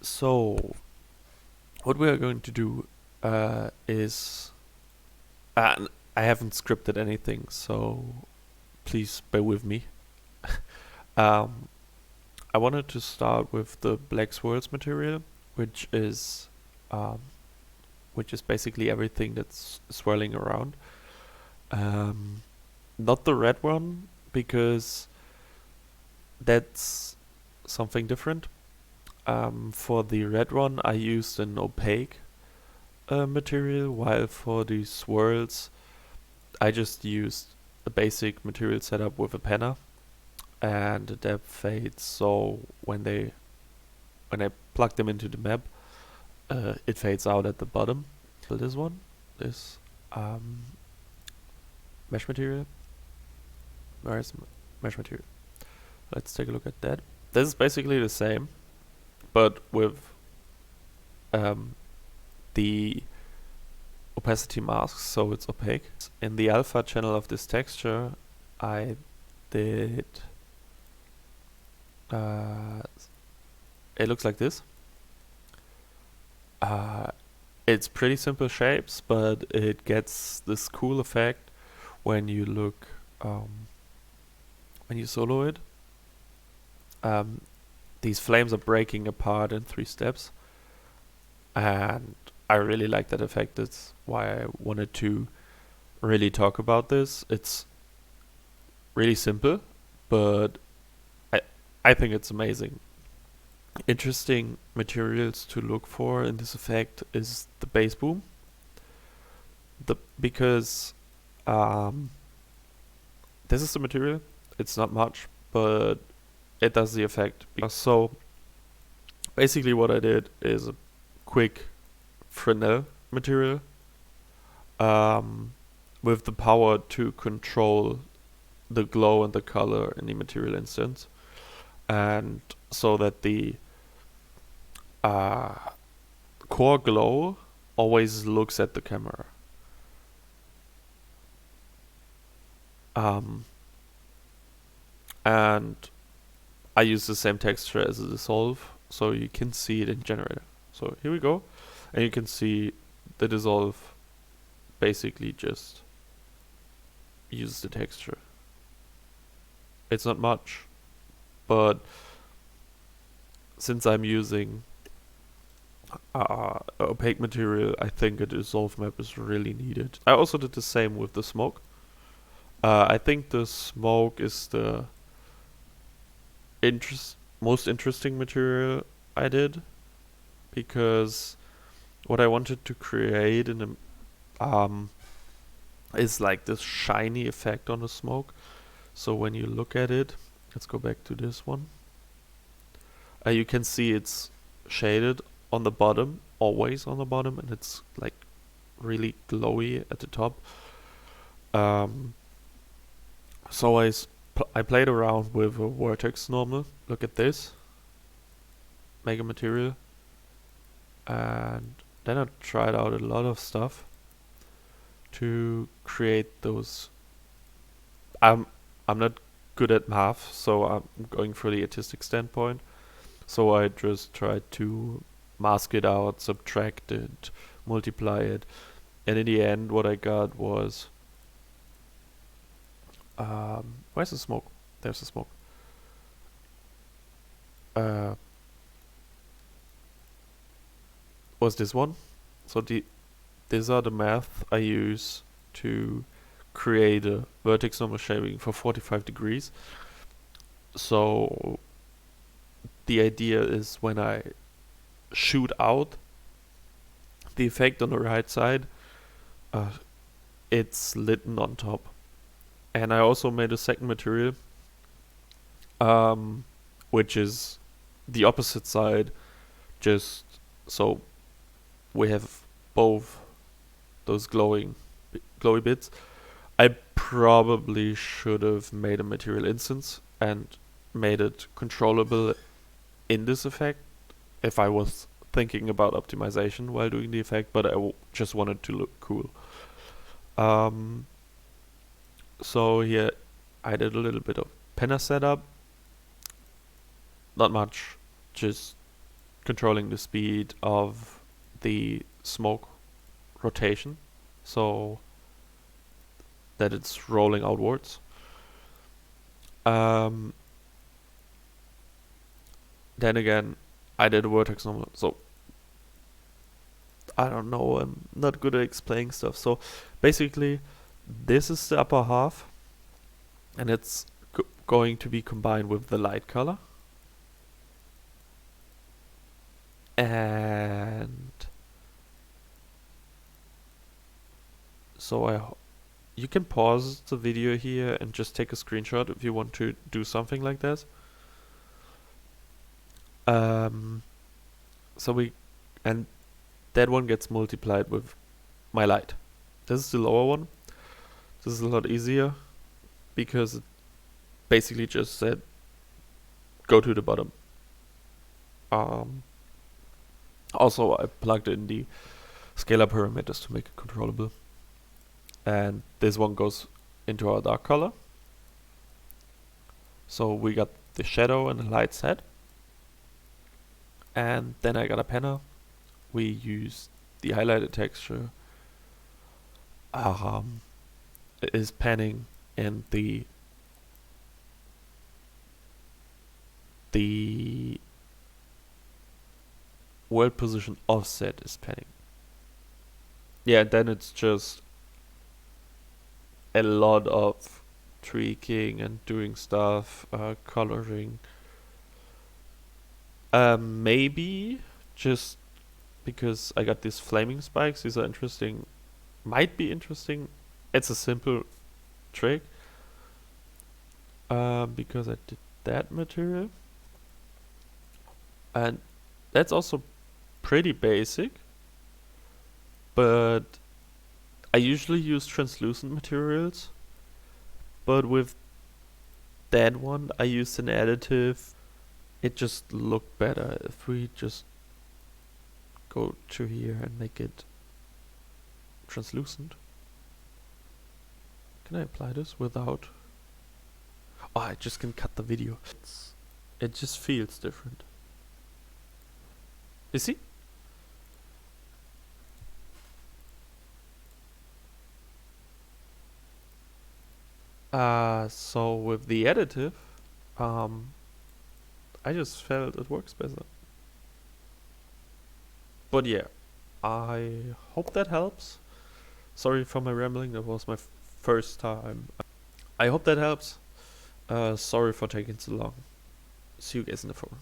So, what we are going to do is... I haven't scripted anything, so please bear with me. um, I wanted to start with the black swirls material, which is um, basically everything that's swirling around. Not the red one, because that's something different. For the red one, I used an opaque material, while for the swirls, I just used a basic material setup with a penna and a depth fade. So when I plug them into the map, it fades out at the bottom. So this one, this mesh material. Where's mesh material? Let's take a look at that. This is basically the same, but with the opacity masks, so it's opaque. In the alpha channel of this texture, I did it looks like this. It's pretty simple shapes, but it gets this cool effect when you look when you solo it. These flames are breaking apart in 3 steps, and I really like that effect. That's why I wanted to really talk about this. It's really simple, but I think it's amazing. Interesting materials to look for in this effect is the bass boom. Because this is the material. It's not much, but it does the effect. So basically what I did is a quick Fresnel material with the power to control the glow and the color in the material instance, and so that the core glow always looks at the camera. And I use the same texture as a dissolve, so you can see it in generator. So here we go, and you can see the dissolve basically just uses the texture. It's not much, but since I'm using opaque material, I think a dissolve map is really needed. I also did the same with the smoke. I think the smoke is the most interesting material I did, because what I wanted to create in a is like this shiny effect on the smoke. So when you look at it, let's go back to this one. You can see it's shaded on the bottom, always on the bottom, and it's like really glowy at the top. So I played around with a vertex normal. Look at this. Make a material. And then I tried out a lot of stuff to create those. I'm not good at math, so I'm going for the artistic standpoint. So I just tried to mask it out, subtract it, multiply it, and in the end what I got was where's the smoke? There's the smoke. Was this one? So these are the math I use to create a vertex normal shading for 45 degrees. So the idea is when I shoot out the effect on the right side, it's lit on top. And I also made a second material, which is the opposite side, just so we have both those glowy bits. I probably should have made a material instance and made it controllable in this effect if I was thinking about optimization while doing the effect, but I just wanted to look cool. So here I did a little bit of penna setup. Not much, just controlling the speed of the smoke rotation so that it's rolling outwards. Then again, I did a vertex normal, so I don't know, I'm not good at explaining stuff. So basically, this is the upper half, and it's going to be combined with the light color. And so you can pause the video here and just take a screenshot if you want to do something like this. And that one gets multiplied with my light. This is the lower one. This is a lot easier because it basically just said go to the bottom. Also, I plugged in the scalar parameters to make it controllable. And this one goes into our dark color. So we got the shadow and the light set. And then I got a panner. We use the highlighted texture. It is panning, and the world position offset is panning. Yeah, then it's just a lot of tweaking and doing stuff, coloring. Maybe just because I got these flaming spikes, these are interesting, might be interesting. It's a simple trick, because I did that material, and that's also pretty basic, but I usually use translucent materials, but with that one I used an additive. It just looked better if we just go to here and make it translucent. Can I apply this without? Oh, I just can cut the video. It just feels different. You see? So with the additive, I just felt it works better. But yeah, I hope that helps. Sorry for my rambling, that was my first time. I hope that helps. Sorry for taking so long. See you guys in the forum.